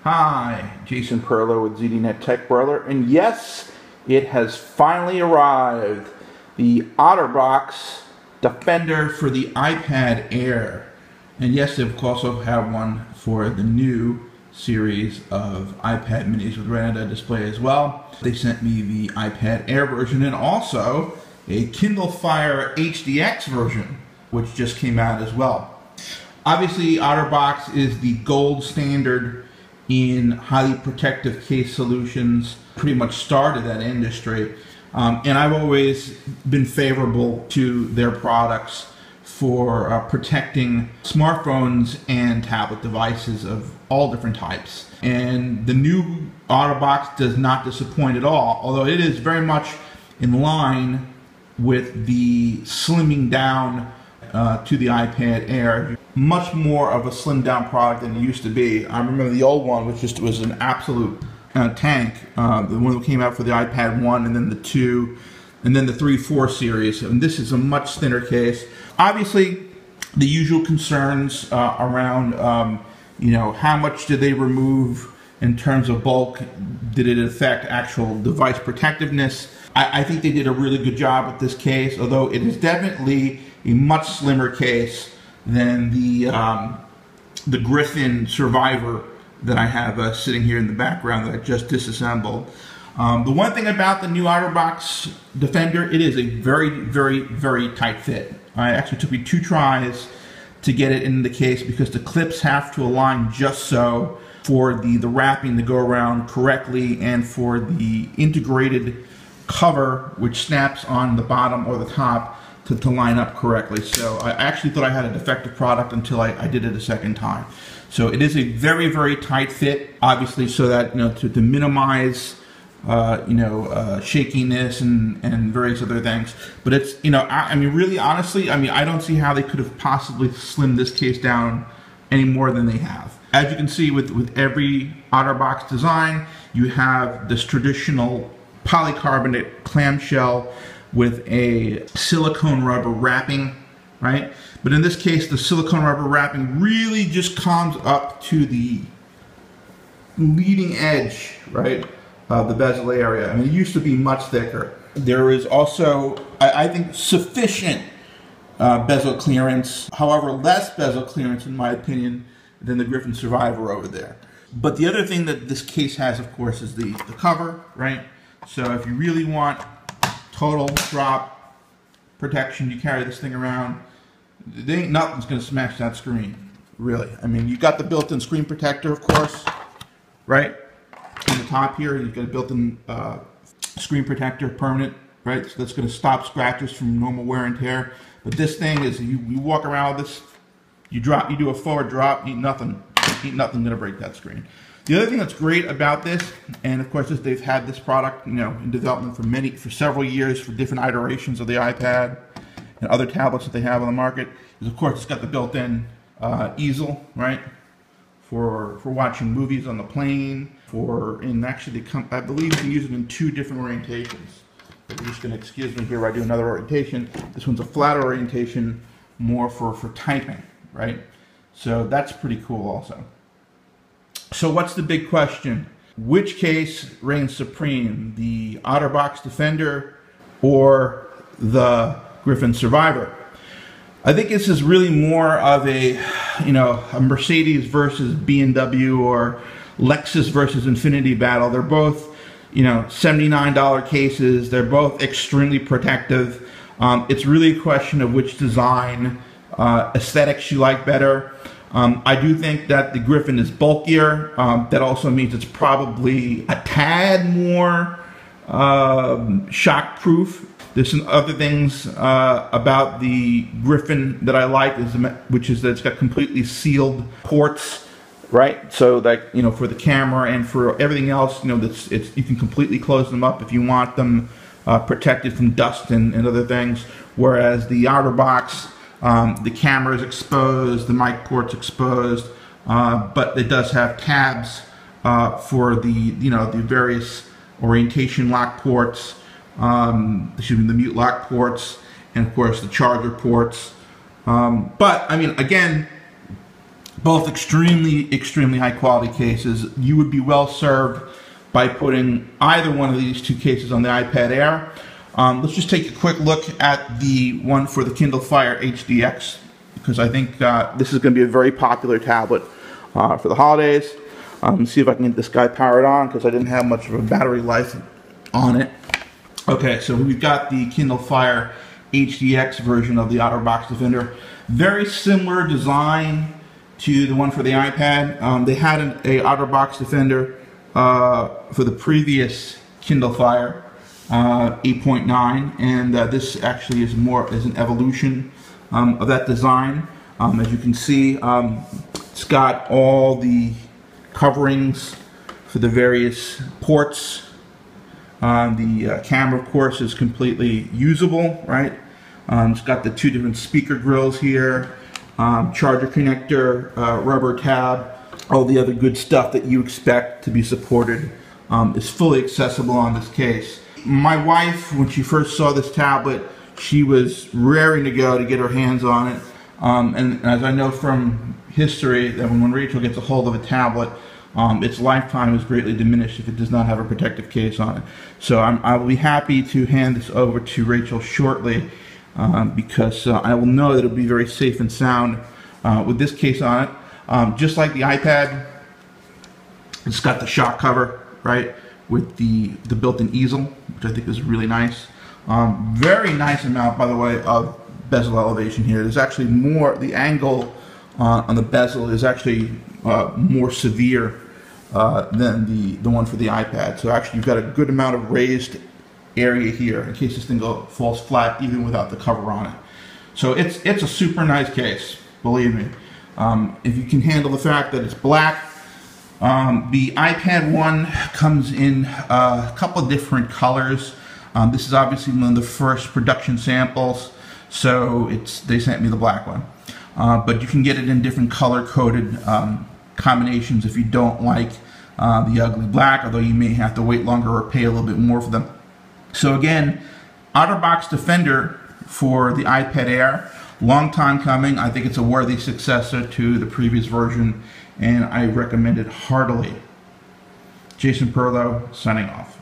Hi, Jason Perlow with ZDNet Tech Brother, and yes, it has finally arrived. The OtterBox Defender for the iPad Air. And yes, they also have one for the new series of iPad minis with Retina display as well. They sent me the iPad Air version and also a Kindle Fire HDX version, which just came out as well. Obviously, OtterBox is the gold standard in highly protective case solutions, pretty much started that industry. And I've always been favorable to their products for protecting smartphones and tablet devices of all different types. And the new OtterBox does not disappoint at all, although it is very much in line with the slimming down to the iPad Air. Much more of a slimmed down product than it used to be. I remember the old one, which just was an absolute tank. The one that came out for the iPad 1 and then the 2 and then the 3-4 series. And this is a much thinner case. Obviously, the usual concerns around, how much did they remove in terms of bulk? Did it affect actual device protectiveness? I think they did a really good job with this case, although it is definitely a much slimmer case than the Griffin Survivor that I have sitting here in the background that I just disassembled. The one thing about the new OtterBox Defender, it is a very, very, very tight fit. It actually took me 2 tries to get it in the case because the clips have to align just so for the wrapping to go around correctly and for the integrated cover, which snaps on the bottom or the top, to line up correctly. So I actually thought I had a defective product until I did it a second time. So it is a very, very tight fit, obviously, so that to minimize shakiness and various other things. But it's I mean really honestly, I don't see how they could have possibly slimmed this case down any more than they have. As you can see with every OtterBox design, you have this traditional polycarbonate clamshell with a silicone rubber wrapping, right? But in this case, the silicone rubber wrapping really just comes up to the leading edge, right, of the bezel area. I mean, it used to be much thicker. There is also, I think, sufficient bezel clearance, however, less bezel clearance, in my opinion, than the Griffin Survivor over there. But the other thing that this case has, of course, is the cover, right? So if you really want total drop protection, you carry this thing around, there ain't nothing's going to smash that screen, really. I mean, you got the built-in screen protector, of course, right? On the top here, you've got a built-in screen protector, permanent, right? So that's going to stop scratches from normal wear and tear. But this thing is, you walk around with this, you do a forward drop, ain't nothing going to break that screen. The other thing that's great about this, and of course they've had this product in development for several years for different iterations of the iPad and other tablets that they have on the market, is of course it's got the built-in easel, right, for watching movies on the plane, and actually I believe you can use it in 2 different orientations. But you're just going to excuse me here while I do another orientation. This one's a flat orientation, more for typing, right? So that's pretty cool also. So what's the big question? Which case reigns supreme, the OtterBox Defender or the Griffin Survivor? I think this is really more of a Mercedes versus BMW or Lexus versus Infiniti battle. They're both, $79 cases. They're both extremely protective. It's really a question of which design aesthetics you like better. I do think that the Griffin is bulkier. That also means it's probably a tad more shock-proof. There's some other things about the Griffin that I like, which is that it's got completely sealed ports, right? So that for the camera and for everything else, you can completely close them up if you want them protected from dust and other things. Whereas the OtterBox, the camera is exposed, the mic port's exposed, but it does have tabs for the various orientation lock ports, the mute lock ports, and of course the charger ports. But I mean, again, Both extremely high quality cases. You would be well served by putting either one of these two cases on the iPad Air. Let's just take a quick look at the one for the Kindle Fire HDX, because I think this is going to be a very popular tablet for the holidays. Let's see if I can get this guy powered on, because I didn't have much of a battery life on it. Okay, so we've got the Kindle Fire HDX version of the OtterBox Defender. Very similar design to the one for the iPad. They had a OtterBox Defender for the previous Kindle Fire 8.9, and this actually is an evolution of that design. As you can see, it's got all the coverings for the various ports. The camera, of course, is completely usable, right? It's got the two different speaker grills here, charger connector, rubber tab, all the other good stuff that you expect to be supported is fully accessible on this case. My wife, when she first saw this tablet, she was raring to go to get her hands on it. And as I know from history, that when Rachel gets a hold of a tablet, its lifetime is greatly diminished if it does not have a protective case on it. So I will be happy to hand this over to Rachel shortly, because I will know that it will be very safe and sound with this case on it. Just like the iPad, it's got the shock cover, right, with the built-in easel, which I think is really nice. Very nice amount, by the way, of bezel elevation here. There's actually more, the angle on the bezel is actually more severe than the one for the iPad. So actually you've got a good amount of raised area here in case this thing falls flat even without the cover on it. So it's a super nice case, believe me. If you can handle the fact that it's black. The iPad 1 comes in a couple of different colors. This is obviously one of the first production samples, so they sent me the black one. But you can get it in different color-coded combinations if you don't like the ugly black, although you may have to wait longer or pay a little bit more for them. So again, OtterBox Defender for the iPad Air, long time coming. I think it's a worthy successor to the previous version, and I recommend it heartily. Jason Perlow, signing off.